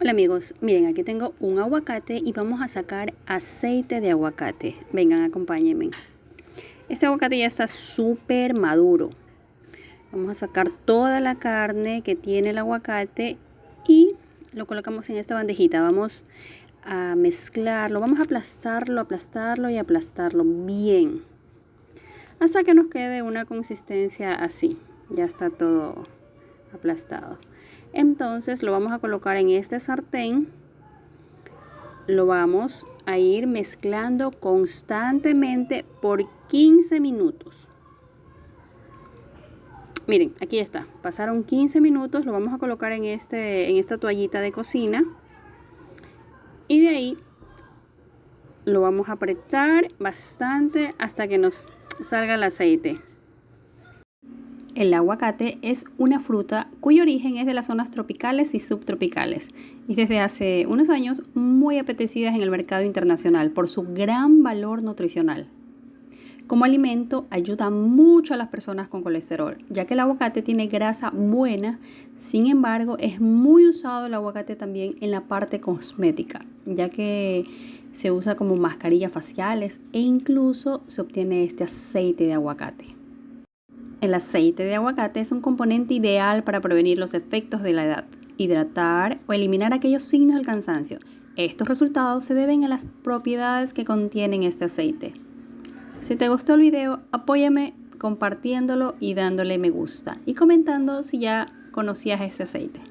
Hola amigos, miren, aquí tengo un aguacate y vamos a sacar aceite de aguacate. Vengan, acompáñenme. Este aguacate ya está súper maduro. Vamos a sacar toda la carne que tiene el aguacate y lo colocamos en esta bandejita. Vamos a mezclarlo, vamos a aplastarlo y aplastarlo bien hasta que nos quede una consistencia así. Ya está todo aplastado. Entonces lo vamos a colocar en este sartén. Lo vamos a ir mezclando constantemente por 15 minutos. Miren, aquí está. Pasaron 15 minutos. Lo vamos a colocar en esta toallita de cocina. Y de ahí lo vamos a apretar bastante hasta que nos salga el aceite. El aguacate es una fruta cuyo origen es de las zonas tropicales y subtropicales y desde hace unos años muy apetecidas en el mercado internacional por su gran valor nutricional. Como alimento ayuda mucho a las personas con colesterol, ya que el aguacate tiene grasa buena. Sin embargo, es muy usado el aguacate también en la parte cosmética, ya que se usa como mascarillas faciales e incluso se obtiene este aceite de aguacate. El aceite de aguacate es un componente ideal para prevenir los efectos de la edad, hidratar o eliminar aquellos signos del cansancio. Estos resultados se deben a las propiedades que contienen este aceite. Si te gustó el video, apóyame compartiéndolo y dándole me gusta y comentando si ya conocías este aceite.